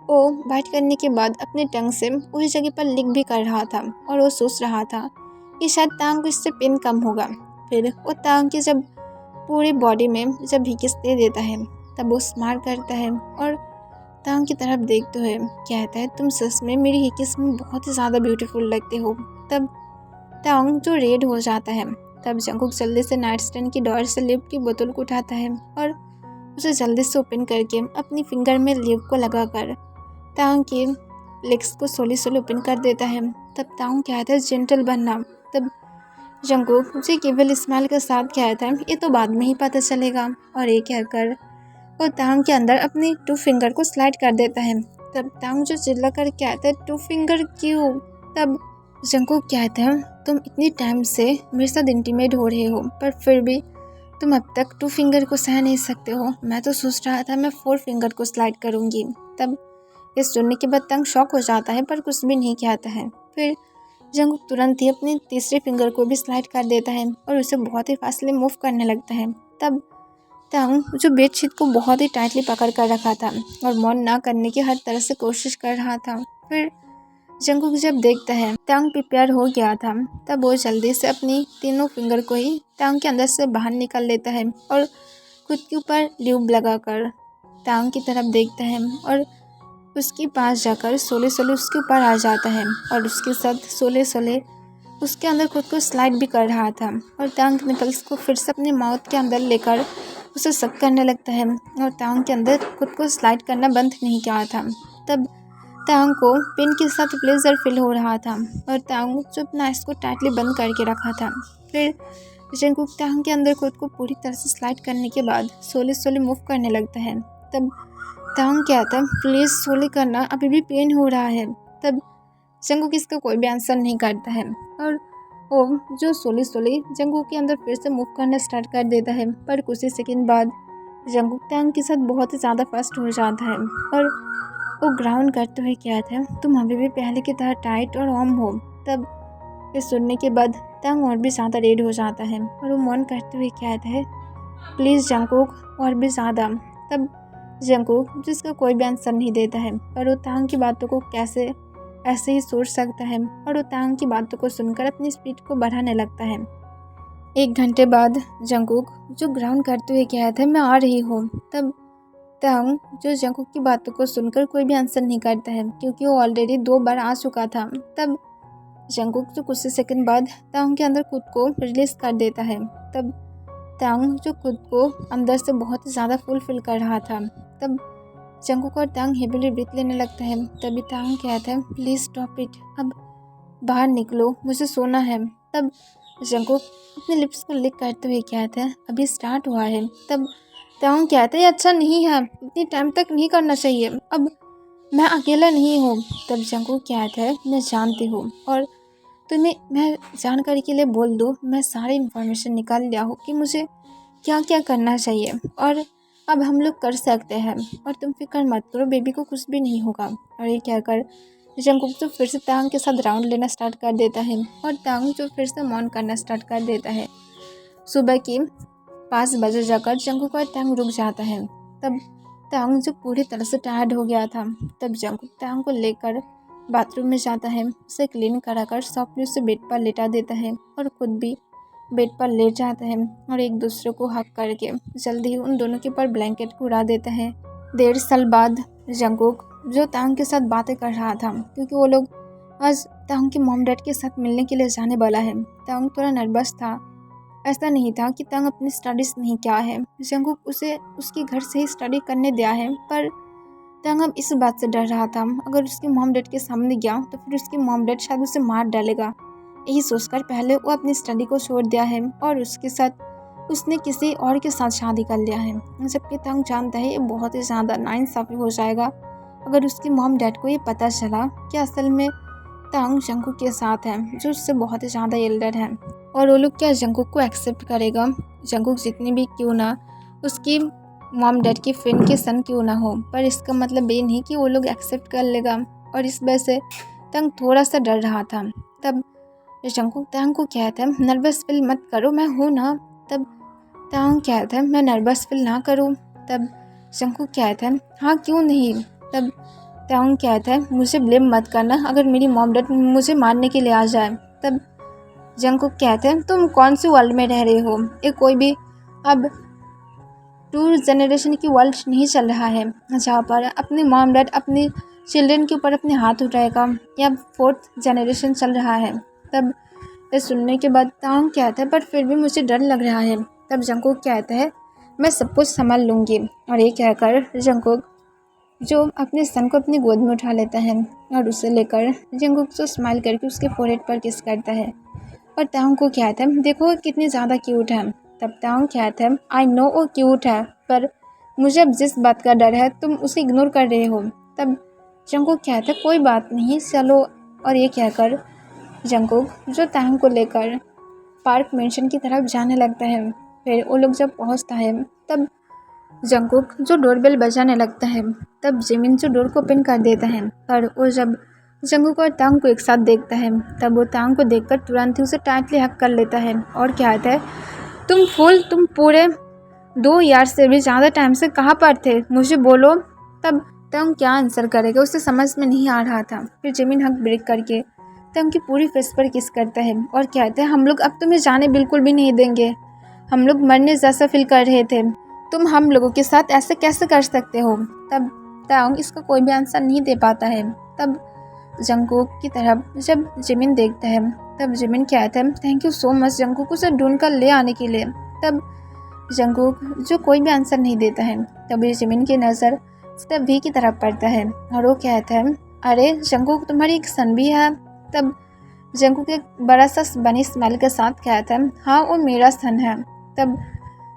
वो बाइट करने के बाद अपने टंग से उसी जगह पर लिक भी कर रहा था और वो सोच रहा था कि शायद तांग को इससे पेन कम होगा। फिर वो तांग की जब पूरी बॉडी में जब ही किस दे देता है तब वो स्माइल करता है और तांग की तरफ देखते हुए कहता है तुम सच में मेरी ही किस में बहुत ही ज़्यादा ब्यूटीफुल लगते हो। तब तांग जो रेड हो जाता है। तब जंगकुक जल्दी से नाइट स्टैंड की डोर से लिप की बोतल को उठाता है और उसे जल्दी से ओपन करके अपनी फिंगर में लिप को लगाकर तांग के लेग्स को सोली सोली ओपन कर देता है। तब तांग कहता है जेंटल बनना। तब जंगकुक उसे केवल स्माइल के साथ कहता है ये तो बाद में ही पता चलेगा। और ये कहकर वो तांग के अंदर अपनी 2 फिंगर को स्लाइड कर देता है। तब तांग जो चिल्ला कर कहता है 2 फिंगर क्यों? तब जंगकुक कहता है तुम इतनी टाइम से मेरे साथ इंटीमेट हो रहे हो पर फिर भी तुम अब तक 2 फिंगर को सह नहीं सकते हो, मैं तो सोच रहा था मैं 4 फिंगर को स्लाइड करूँगी। तब ये सुनने के बाद तंग शॉक हो जाता है पर कुछ भी नहीं कहता है। फिर जंगकुक तुरंत ही अपनी तीसरे फिंगर को भी स्लाइड कर देता है और उसे बहुत ही फासले मूव करने लगता है। तब तंग जो बेडशीट को बहुत ही टाइटली पकड़ कर रखा था और मौन ना करने की हर तरह से कोशिश कर रहा था। फिर जंगकुक जब देखता है तंग प्रिपेयर हो गया था, तब वो जल्दी से अपनी तीनों फिंगर को ही तंग के अंदर से बाहर निकाल लेता है और खुद के ऊपर ल्यूब लगाकर तंग की तरफ देखता है और उसके पास जाकर सोले सोले उसके ऊपर आ जाता है और उसके साथ सोले सोले उसके अंदर खुद को स्लाइड भी कर रहा था और टांग निपल्स को फिर से अपने माउथ के अंदर लेकर उसे सक करने लगता है और टांग के अंदर खुद को स्लाइड करना बंद नहीं किया था। तब टांग को पेन के साथ प्लेजर फील हो रहा था और टांग जो अपना इसको टाइटली बंद करके रखा था। फिर जंगकुक टांग के अंदर खुद को पूरी तरह से स्लाइड करने के बाद सोले सोले मूव करने लगता है। तब टांग कहता है प्लीज़ सोले करना, अभी भी पेन हो रहा है। तब जंगकुक इसका कोई भी आंसर नहीं करता है और वो जो सोले सोले जंगकुक के अंदर फिर से मूव करना स्टार्ट कर देता है। पर कुछ ही सेकंड बाद जंगकुक टांग के साथ बहुत ही ज़्यादा फास्ट हो जाता है और वो ग्राउंड करते हुए कहता है तुम अभी भी पहले की तरह टाइट और वार्म हो। तब ये सुनने के बाद टांग और भी ज़्यादा रेड हो जाता है और वो मौन करते हुए कहता है प्लीज़ जंगकुक और भी ज़्यादा। तब जंगकुक जिसका कोई भी आंसर नहीं देता है पर वो टांग की बातों को कैसे ऐसे ही सोच सकता है और वो टांग की बातों को सुनकर अपनी स्पीड को बढ़ाने लगता है। 1 घंटे बाद जंगकुक जो ग्राउंड करते हुए कहता है मैं आ रही हूँ। तब टांग जो जंगकुक की बातों को सुनकर कोई भी आंसर नहीं करता है क्योंकि वो ऑलरेडी 2 बार आ चुका था। तब जंगकुक जो कुछ सेकंड बाद टांग के अंदर खुद को रिलीज कर देता है। तब टांग जो खुद को अंदर से बहुत ही ज़्यादा फुलफिल कर रहा था। तब जंगकुक और टांग हेवीली ब्रीथ लेने लगता है। तभी टांग कहता है प्लीज़ स्टॉप इट, अब बाहर निकलो, मुझे सोना है। तब जंगकुक अपने लिप्स को लिक करते हुए कहता है अभी स्टार्ट हुआ है। तब टांग कहता है अच्छा नहीं है, इतनी टाइम तक नहीं करना चाहिए, अब मैं अकेला नहीं हूँ। तब जंगकुक कहता है मैं जानती हूँ और तुम्हें मैं जानकारी के लिए बोल दूँ, मैं सारी इन्फॉर्मेशन निकाल लिया हूँ कि मुझे क्या क्या करना चाहिए और अब हम लोग कर सकते हैं और तुम फिक्र मत करो, बेबी को कुछ भी नहीं होगा। और ये कहकर जंगकुक जो फिर से टांग के साथ राउंड लेना स्टार्ट कर देता है और टांग जो फिर से मौन करना स्टार्ट कर देता है। सुबह के 5 बजे जाकर जंगकुक और टांग रुक जाता है। तब टांग जो पूरी तरह से टायर्ड हो गया था, तब जंगकुक टांग को लेकर बाथरूम में जाता है, उसे क्लीन कराकर सॉफ्टली उसे बेड पर लेटा देता है और खुद भी बेड पर लेट जाता है और एक दूसरे को हक करके जल्दी ही उन दोनों के ऊपर ब्लैंकेट को उड़ा देता है। 1.5 साल बाद जंगकुक जो टांग के साथ बातें कर रहा था क्योंकि वो लोग आज टांग के मॉम डैड के साथ मिलने के लिए जाने वाला है। टांग थोड़ा नर्वस था, ऐसा नहीं था कि टांग अपनी स्टडीज नहीं किया है, जंगकुक उसे उसके घर से ही स्टडी करने दिया है, पर टांग अब इस बात से डर रहा था अगर उसके मॉम डैड के सामने गया तो फिर उसके मॉम डैड शायद उसे मार डालेगा। यही सोचकर पहले वो अपनी स्टडी को छोड़ दिया है और उसके साथ उसने किसी और के साथ शादी कर लिया है। जबकि टांग जानता है ये बहुत ही ज़्यादा नाइंसाफ़ी हो जाएगा अगर उसके मॉम डैड को ये पता चला कि असल में टांग जंगकुक के साथ है जो उससे बहुत ही ज़्यादा एल्डर है और वो लोग क्या जंगकुक को एक्सेप्ट करेगा। जंगकुक जितनी भी क्यों ना उसकी मॉम डैड की फ्रेंड के सन क्यों ना हो, पर इसका मतलब ये नहीं कि वो लोग एक्सेप्ट कर लेगा और इस वजह से टांग थोड़ा सा डर रहा था। तब जंगकुक टांग को कहता है नर्वस फील मत करो, मैं हूँ ना। तब टांग कहता है मैं नर्वस फील ना करूँ। तब जंगकुक कहता है हाँ क्यों नहीं। तब टांग कहता है मुझे ब्लेम मत करना अगर मेरी मॉम डैड मुझे मारने के लिए आ जाए। तब जंगकुक कहते हैं तुम कौन सी वर्ल्ड में रह रहे हो, ये कोई भी अब 2 जनरेशन की वर्ल्ड नहीं चल रहा है जहाँ पर अपने मॉम डैड अपने चिल्ड्रन के ऊपर अपने हाथ उठाएगा, या 4th जनरेशन चल रहा है। तब ये सुनने के बाद टांग कहता है पर फिर भी मुझे डर लग रहा है। तब जंगकुक कहता है मैं सब कुछ संभाल लूँगी। और ये कहकर जंगकुक जो अपने सन को अपनी गोद में उठा लेता है और उसे लेकर जंगकुक जो स्माइल करके उसके फोरहेड पर किस करता है और टांग को कहता है देखो कितनी ज़्यादा क्यूट है। तब टांग कहता है आई नो वो क्यूट है, पर मुझे अब जिस बात का डर है तुम उसे इग्नोर कर रहे हो। तब जंगकुक कहता है कोई बात नहीं चलो। और ये कहकर जंगकुक जो टांग को लेकर पार्क मेंशन की तरफ जाने लगता है। फिर वो लोग जब पहुँचता है तब जंगकुक जो डोरबेल बजाने लगता है, तब जिमिन जो डोर को ओपन कर देता है। पर वो जब जंगकुक और तांग को एक साथ देखता है तब वो तांग को देखकर तुरंत ही उसे टाइटली हक कर लेता है और कहता है, तुम फूल, तुम पूरे 2 ईयर से भी ज़्यादा टाइम से कहाँ पर थे, मुझे बोलो। तब तांग क्या आंसर करेगा उसे समझ में नहीं आ रहा था। फिर जिमिन हक ब्रेक करके तांग की पूरी फेस पर किस करता है और कहता है, हम लोग अब तुम्हें जाने बिल्कुल भी नहीं देंगे, हम लोग मरने जैसा फील कर रहे थे, तुम हम लोगों के साथ ऐसे कैसे कर सकते हो। तब तांग इसका कोई भी आंसर नहीं दे पाता है। तब जंगकुक की तरफ जब जिमिन देखता है तब जिमिन कहता है, thank you so much Jungkook उसे ढूंढ कर ले आने के लिए। तब जंगकुक जो कोई भी आंसर नहीं देता है, तभी जिमिन की नज़र तब वी की तरफ पड़ता है और वो कहता है, अरे जंगकुक तुम्हारी एक सन भी है। तब जंगकुक एक बड़ा सा बनी स्माइल के साथ कहता है, हाँ वो मेरा सन है। तब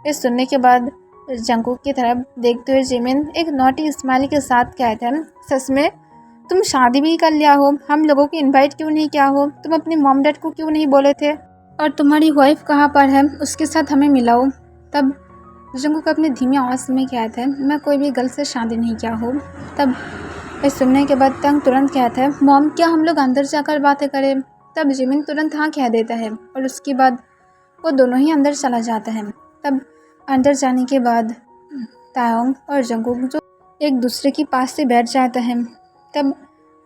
ये सुनने के बाद जंगकुक की तरफ देखते हुए जिमिन एक नॉटी स्माइल के साथ कहता है, सच में तुम शादी भी कर लिया हो, हम लोगों को इनवाइट क्यों नहीं किया हो, तुम अपने मॉम डैड को क्यों नहीं बोले थे, और तुम्हारी वाइफ कहाँ पर है, उसके साथ हमें मिलाओ। तब जंगकुक अपने धीमी आवाज़ में कहता है, मैं कोई भी गर्ल से शादी नहीं किया हो। तब ये सुनने के बाद तंग तुरंत कहता है, मॉम क्या हम लोग अंदर जाकर बातें करें। तब जिमिन तुरंत हाँ कह देता है और उसके बाद वो दोनों ही अंदर चला जाता है। तब अंदर जाने के बाद तायोंग और जंगकुक जो एक दूसरे के पास से बैठ जाता है। तब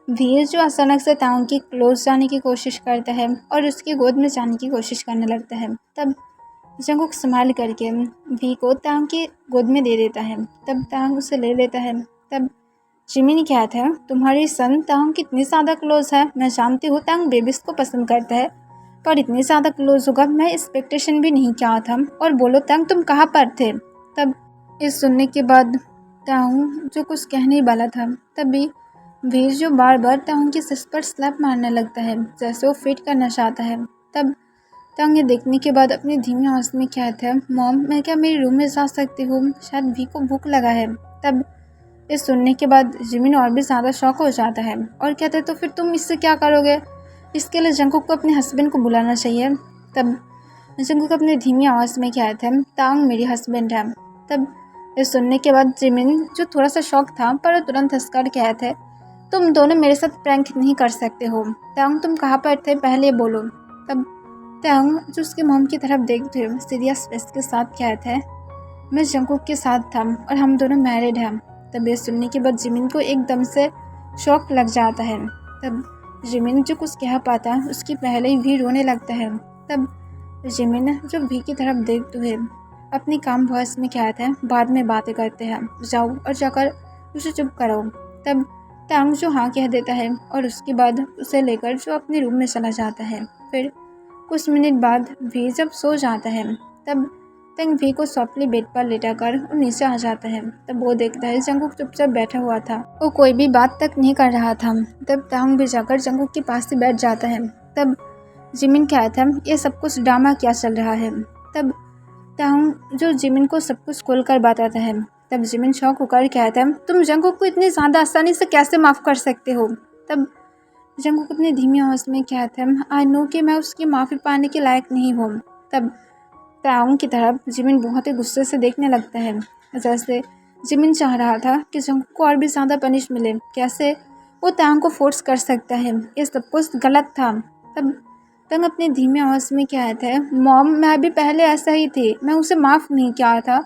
वीर जो अचानक से तायोंग की क्लोज जाने की कोशिश करता है और उसकी गोद में जाने की कोशिश करने लगता है। तब जंगकुक संभाल करके वी को तायोंग की गोद में दे देता है। तब तायोंग उसे ले लेता है। तब जिमिन कहता है, तुम्हारी सन तायोंग कितनी ज़्यादा क्लोज है, मैं जानती हूँ तायोंग बेबीज को पसंद करता है, पर इतनी ज़्यादा क्लोज होगा मैं एक्सपेक्टेशन भी नहीं किया था, और बोलो तायोंग तुम कहाँ पर थे। तब इस सुनने के बाद तायोंग जो कुछ कहने वाला था तभी वीर जो बार बार तायोंग की सिर पर स्लैप मारने लगता है जैसे वो फिट करना चाहता है। तब तायोंग ये देखने के बाद अपनी धीमी आवाज़ में कहता है, मॉम मैं क्या मेरे रूम में जा सकती हूँ, शायद वी को भूख लगा है। तब इस सुनने के बाद जिमिन और भी ज़्यादा शॉक हो जाता है और कहता है, तो फिर तुम इससे क्या करोगे, इसके लिए जंगकुक को अपने हस्बैंड को बुलाना चाहिए। तब जंगकुक अपनी धीमी आवाज़ में कहता है, तायोंग मेरी हस्बैंड है। तब इस सुनने के बाद जिमिन जो थोड़ा सा शॉक था पर वो तुरंत हंसकर कहता है, तुम दोनों मेरे साथ प्रैंक नहीं कर सकते हो, तायोंग तुम कहाँ पर थे पहले बोलो। तब तायोंग जो उसके मॉम की तरफ देखते हुए सीरियस फेस के साथ कहता है, मैं जंगकुक के साथ था और हम दोनों मैरिड हैं। तब ये सुनने के बाद जिमिन को एकदम से शॉक लग जाता है। तब जिमिन जो कुछ कह पाता उसकी पहले ही भी रोने लगता है। तब जिमिन जो भी की तरफ देखते हुए अपनी काम वॉइस में कहता है, बाद में बातें करते हैं, जाओ और जाकर उसे चुप करो। तब तायोंग जो हाँ कह देता है और उसके बाद उसे लेकर जो अपने रूम में चला जाता है। फिर कुछ मिनट बाद भी जब सो जाता है तब तंग भी को सॉफ्टली बेड पर लेटाकर वो नीचे आ जाता है। तब वो देखता है जंगकुक चुपचाप बैठा हुआ था, वो कोई भी बात तक नहीं कर रहा था। तब तायोंग भी जाकर जंगकुक के पास से बैठ जाता है। तब जिमिन कहता है, ये सब कुछ ड्रामा क्या चल रहा है। तब तायोंग जो जिमिन को सब कुछ खोल कर बताता है। तब जिमिन शॉक होकर कहता है, तुम जंगकुक को इतनी ज़्यादा आसानी से कैसे माफ़ कर सकते हो। तब जंगकुक अपनी धीमी आवाज़ में कहता है, आई नो कि मैं उसकी माफ़ी पाने के लायक नहीं हूँ। तब तायोंग की तरफ जिमिन बहुत ही गुस्से से देखने लगता है, जैसे जिमिन चाह रहा था कि जंगकुक को और भी ज़्यादा पनिश मिले, कैसे वो तायोंग को फोर्स कर सकता है, ये सब कुछ गलत था। तब तंग अपनी धीमी आवाज़ में कहता है, मॉम मैं भी पहले ऐसा ही थी, मैं उसे माफ़ नहीं किया था,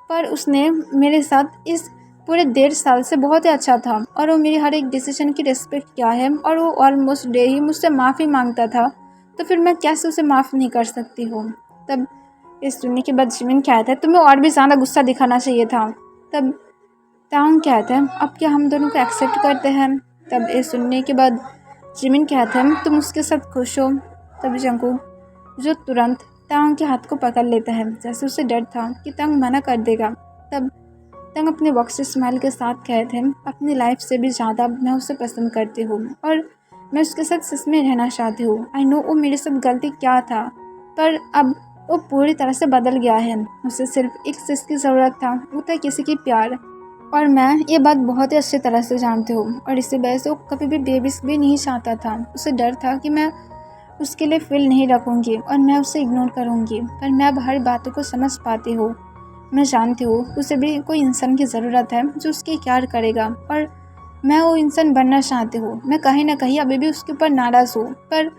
पर उसने मेरे साथ इस पूरे 1.5 साल से बहुत ही अच्छा था और वो मेरी हर एक डिसीजन की रिस्पेक्ट किया है और वो ऑलमोस्ट डे ही मुझसे माफ़ी मांगता था, तो फिर मैं कैसे उसे माफ़ नहीं कर सकती हूँ। तब इस सुनने के बाद जिमिन कहता है, तुम्हें और भी ज़्यादा गुस्सा दिखाना चाहिए था। तब तायोंग कहता है, अब क्या हम दोनों को एक्सेप्ट करते हैं। तब ये सुनने के बाद जिमिन कहता है, तुम उसके साथ खुश हो। तब जंगकुक जो तुरंत तायोंग के हाथ को पकड़ लेता है, जैसे उसे डर था कि तायोंग मना कर देगा। तब तायोंग अपने बॉक्स स्माइल के साथ कहते हैं, अपनी लाइफ से भी ज़्यादा मैं उसे पसंद करती हूँ और मैं उसके साथ सच में रहना चाहती हूँ। आई नो वो मेरे साथ गलती क्या था, पर अब वो पूरी तरह से बदल गया है। उसे सिर्फ एक चीज़ की ज़रूरत था, वो था किसी की प्यार, और मैं ये बात बहुत ही अच्छी तरह से जानती हूँ और इसी वजह से वो कभी भी बेबीज भी नहीं चाहता था। उसे डर था कि मैं उसके लिए फील नहीं रखूँगी और मैं उसे इग्नोर करूँगी। पर मैं अब हर बातों को समझ पाती हूँ। मैं जानती हूँ उसे भी कोई इंसान की ज़रूरत है जो उसकी केयर करेगा, और मैं वो इंसान बनना चाहती हूँ। मैं कहीं ना कहीं अभी भी उसके ऊपर नाराज़ हूँ, पर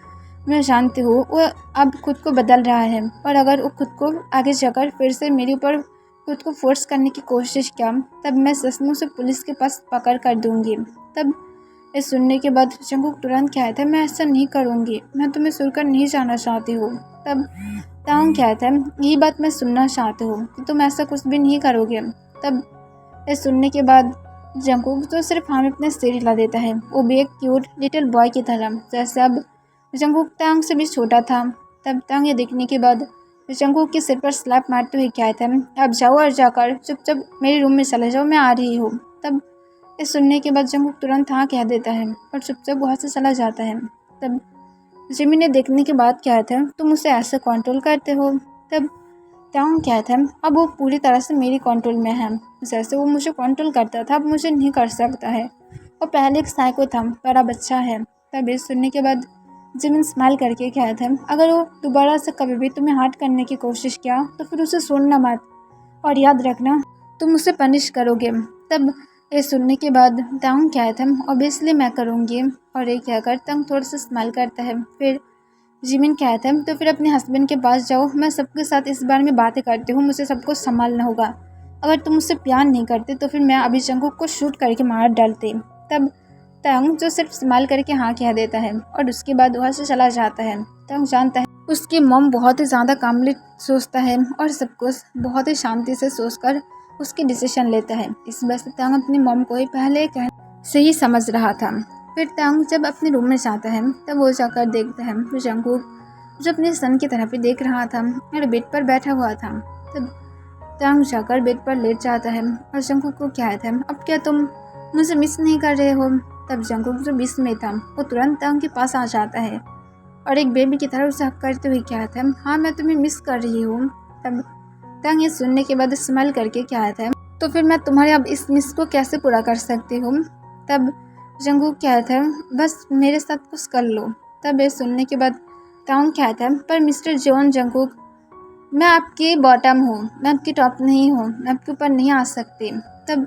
मैं जानती हूँ वो अब खुद को बदल रहा है, और अगर वो खुद को आगे जाकर फिर से मेरे ऊपर खुद को फोर्स करने की कोशिश किया, तब मैं सचमुच से पुलिस के पास पकड़ कर दूँगी। तब ये सुनने के बाद जंगकुक तुरंत कहता है, मैं ऐसा नहीं करूँगी, मैं तुम्हें सुनकर नहीं जाना चाहती हूँ। तब तांग कहता है, यही बात मैं सुनना चाहती हूँ कि तुम ऐसा कुछ भी नहीं करोगे। तब ये सुनने के बाद जंगकुक तो सिर्फ हाँ में अपने सिर हिला देता है, वो भी एक क्यूट लिटिल बॉय की तरह, जैसे अब जंगकुक तांग से भी छोटा था। तब तांग ये देखने के बाद जंगकुक के सिर पर स्लैप मारते हुए कहता है, अब जाओ और जाकर चुपचाप मेरे रूम में चले जाओ, मैं आ रही हूँ। तब इस सुनने के बाद जंगकुक तुरंत हाँ कह देता है और चुपचाप वहाँ से चला जाता है। तब जिमी ने देखने के बाद कहता है, तुम उसे ऐसे कंट्रोल करते हो। तब तांग कहता है, अब वो पूरी तरह से मेरी कंट्रोल में है, जैसे वो मुझे कंट्रोल करता था अब मुझे नहीं कर सकता है। वो पहले एक साइको था पर अब अच्छा है। तब इस सुनने के बाद जिमिन स्माइल करके कहता है, अगर वो दोबारा से कभी भी तुम्हें हर्ट करने की कोशिश किया तो फिर उसे सुनना मत, और याद रखना तुम उसे पनिश करोगे। तब ये सुनने के बाद तांग कहता है, ऑब्वियसली मैं करूँगी, और ये कहकर तांग थोड़ा सा स्माइल करता है। फिर जिमिन कहता है, तो फिर अपने हस्बैंड के पास जाओ, मैं सबके साथ इस बारे में बातें करती हूँ, मुझे सबको संभालना होगा। अगर तुम मुझसे प्यार नहीं करते तो फिर मैं अभी जंगकुक को शूट करके मार डालती। तब तांग जो सिर्फ स्माइल करके हाँ कह देता है और उसके बाद वहाँ से चला जाता है। तांग जानता है उसकी मॉम बहुत ही ज़्यादा कामली सोचता है और सब कुछ बहुत ही शांति से सोचकर उसकी डिसीजन लेता है। इस वजह से तांग अपनी मॉम को ही पहले कहने से ही समझ रहा था। फिर तांग जब अपने रूम में जाता है तब वो जाकर देखता है तो जंगकुक जो अपने सन की तरफ ही देख रहा था और बेड पर बैठा हुआ था। तब तांग जाकर बेड पर लेट जाता है और जंगकुक को कहता है, अब क्या तुम मुझे मिस नहीं कर रहे हो। तब जंगकुक जो मिस में था वो तुरंत तांग के पास आ जाता है और एक बेबी की तरह उसे हक करते हुए कहता है, हाँ मैं तुम्हें मिस कर रही हूँ। तब तांग ये सुनने के बाद स्माइल करके कहता है, तो फिर मैं तुम्हारे अब इस मिस को कैसे पूरा कर सकती हूँ। तब जंगकुक कहता है, बस मेरे साथ कुछ कर लो। तब ये सुनने के बाद तांग कहता है, पर मिस्टर जॉन जंगकुक मैं आपकी बॉटम हूँ, मैं आपकी टॉप नहीं हूँ, मैं आपके ऊपर नहीं आ सकती। तब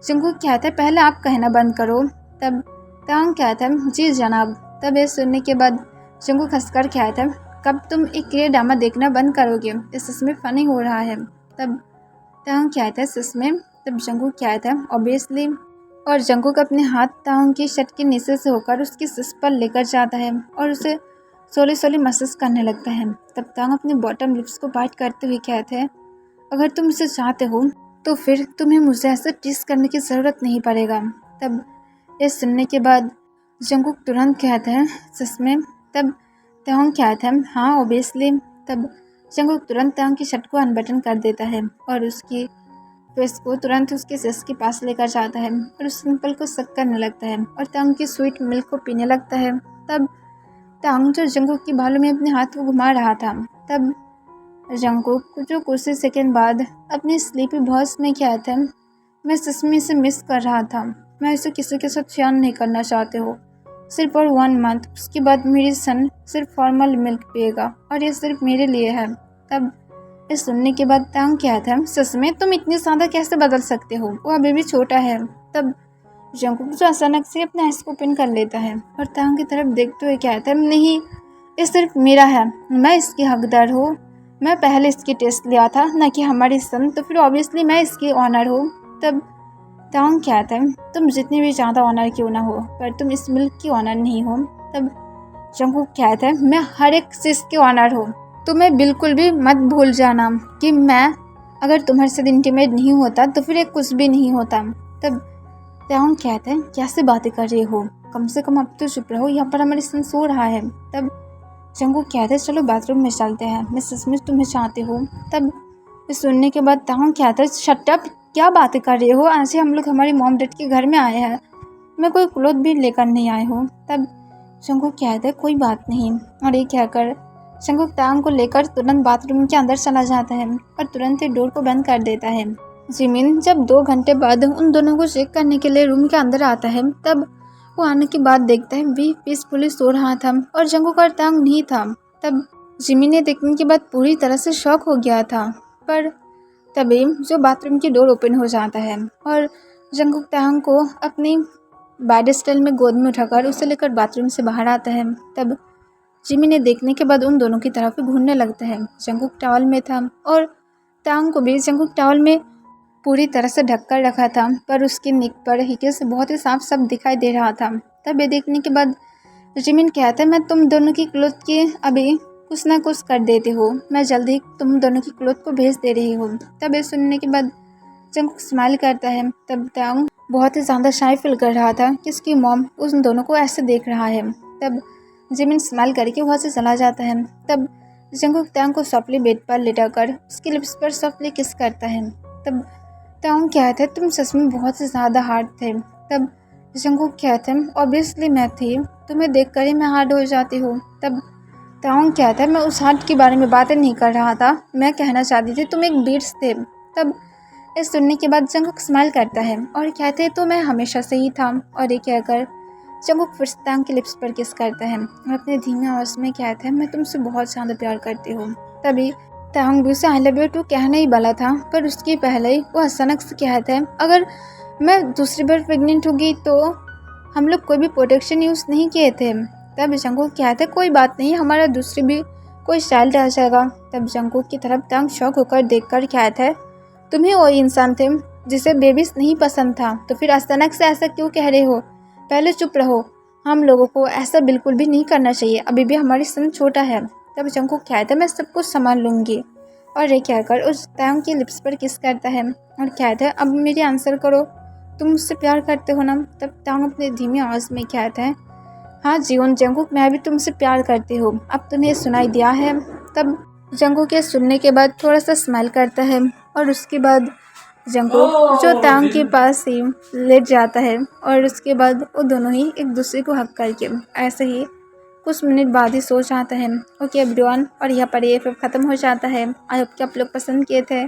जंगकुक कहता है, पहले आप कहना बंद करो। तब तांग कहता है, जी जनाब। तब ये सुनने के बाद जंगकुक हंसकर कहता है, कब तुम एक ये ड्रामा देखना बंद करोगे, इस सच में फनी हो रहा है। तब तांग कहता है, सच में। तब जंगकुक कहता है, ऑब्वियसली। और जंगकुक अपने हाथ तांग की शर्ट के नीचे से होकर उसकी सिस पर लेकर जाता है और उसे सोली सोली मसाज करने लगता है। तब तांग अपने बॉटम लिप्स को बाइट करते हुए कहते हैं, अगर तुम इसे चाहते हो तो फिर तुम्हें मुझे ऐसे टीस करने की ज़रूरत नहीं पड़ेगा। तब ये सुनने के बाद जंगकुक तुरंत कहते हैं, सच में। तब तांग कहता है, हाँ ऑब्वियसली। तब जंगकुक तुरंत तांग की शर्ट को अनबटन कर देता है और उसकी फेस को तुरंत उसके सिस के पास लेकर जाता है और उस सिंपल को सक करने लगता है और तांग की स्वीट मिल्क को पीने लगता है। तब तांग जो जंगकुक के बालों में अपने हाथ को घुमा रहा था, तब जंगकुक जो कुछ ही सेकेंड बाद अपनी स्लीपी वॉइस में कहता है, मैं सच में इसे मिस कर रहा था, मैं इसे किसी के साथ शेयर नहीं करना चाहते हो, सिर्फ और 1 मंथ, उसके बाद मेरी सन सिर्फ फॉर्मल मिल्क पिएगा और ये सिर्फ मेरे लिए है। तब इस सुनने के बाद तांग कहता है, सच में तुम इतनी ज़्यादा कैसे बदल सकते हो, वो अभी भी छोटा है। तब जंगकुक जो अचानक से अपने आइस को ओपन कर लेता है और तांग की तरफ देखते हुए कहता है, नहीं ये सिर्फ मेरा है, मैं इसकी हकदार हूँ, मैं पहले इसकी टेस्ट लिया था न कि हमारी सन, तो फिर ऑब्वियसली मैं इसकी ऑनर हूँ। तब तांग कहता है, तुम जितनी भी ज़्यादा ऑनर क्यों ना हो पर तुम इस मिल्क की ऑनर नहीं हो। तब जंगकुक कहता है, मैं हर एक चीज़ की ऑनर हूँ, तुम्हें बिल्कुल भी मत भूल जाना कि मैं अगर तुम्हारे साथ इंटीमेट नहीं होता तो फिर एक कुछ भी नहीं होता। तब तांग कहते हैं, कैसे बातें कर रही हो, कम से कम अब तो चुप रहो, यहाँ पर हमारी सन सो रहा है। तब जंगकुक कहते हैं, चलो बाथरूम में चलते हैं, मैं सच में तुम्हें चाहती हूँ। तब इस सुनने के बाद तांग कहता है, शट अप, क्या बातें कर रही हो, आज ही हम लोग हमारी मॉम डैड के घर में आए हैं, मैं कोई क्लोथ भी लेकर नहीं आई हूँ। तब जंगकुक कहता है, कोई बात नहीं, और ये कहकर जंगकुक तांग को लेकर तुरंत बाथरूम के अंदर चला जाता है और तुरंत ही डोर को बंद कर देता है। जिमिन जब 2 घंटे बाद उन दोनों को चेक करने के लिए रूम के अंदर आता है, तब वो आने के बाद देखता है वी पीसफुली सो रहा था और जंगकुक और तांग नहीं था। तब जिमी ने देखने के बाद पूरी तरह से शॉक हो गया था। पर तभी जो बाथरूम की डोर ओपन हो जाता है और जंगकुक तांग को अपनी बैड स्टाइल में गोद में उठाकर उसे लेकर बाथरूम से बाहर आता है। तब जिमी ने देखने के बाद उन दोनों की तरफ घूरने लगता है। जंगकुक टॉवल में था और तांग को भी जंगकुक टॉवल में पूरी तरह से ढक कर रखा था, पर उसके नेक पर हिके से बहुत ही साफ साफ दिखाई दे रहा था। तब ये देखने के बाद जिमिन कहता है मैं तुम दोनों की क्लोथ की अभी कुछ ना कुछ कर देती हूँ, मैं जल्दी ही तुम दोनों की क्लोथ को भेज दे रही हूँ। तब ये सुनने के बाद जंगकुक स्माइल करता है। तब तांग बहुत ही ज़्यादा शाय फील कर रहा था कि उसकी मॉम उन दोनों को ऐसे देख रहा है। तब जिमिन स्माइल करके वहाँ से चला जाता है। तब जंगकुक तांग को सॉफ्टली बेड पर लेटाकर उसकी लिप्स पर सॉफ्टली किस करता है। तब तांग कहता है तुम सच में बहुत ही ज़्यादा हार्ड थे। तब जंगकुक कहता है ऑब्वियसली मैं थी, तुम्हें देख कर ही मैं हार्ड हो जाती हूँ। तब तांग कहता है मैं उस हार्ड के बारे में बातें नहीं कर रहा था, मैं कहना चाहती थी तुम एक बीट्स थे। तब इस सुनने के बाद जंगकुक स्माइल करता है और कहते हैं तो मैं हमेशा से ही था। और ये कहकर जंगकुक फिर से तांग के लिप्स पर किस करता है और अपने धीमी आवाज़ में कहता है मैं तुमसे बहुत ज़्यादा प्यार करती हूँ। तभी तांग भी उसे आई लव यू टू कहना ही वाला था, पर उसके पहले ही वो अचानक से कहता है अगर मैं दूसरी बार प्रेग्नेंट होगी तो हम लोग कोई भी प्रोटेक्शन यूज़ नहीं किए थे। तब जंगकुक कहता है कोई बात नहीं, हमारा दूसरी भी कोई चाइल्ड आ जाएगा। तब जंगकुक की तरफ तांग शॉक होकर देखकर कहता है तुम्हें वही इंसान थे जिसे बेबीज नहीं पसंद था, तो फिर अचानक से ऐसा क्यों कह रहे हो? पहले चुप रहो, हम लोगों को ऐसा बिल्कुल भी नहीं करना चाहिए, अभी भी हमारी सन छोटा है। तब जंगकुक कहता है मैं सब कुछ संभाल लूँगी। और ये कहकर उस तांग के लिप्स पर किस करता है और कहता है अब मेरी आंसर करो, तुम मुझसे प्यार करते हो ना? तब तांग अपने धीमी आवाज़ में कहता है हाँ जीवन जंगकुक, मैं भी तुमसे प्यार करती हूँ, अब तुम्हें सुनाई दिया है। तब जंगकुक के सुनने के बाद थोड़ा सा स्माइल करता है और उसके बाद जंगकुक जो तांग के पास ही लेट जाता है और उसके बाद वो दोनों ही एक दूसरे को हक करके ऐसे ही कुछ मिनट बाद ही सो जाता है। ओके एवरीवन, और यहाँ पर ये फिल्म ख़त्म हो जाता है। आई होप कि आप लोग पसंद किए थे।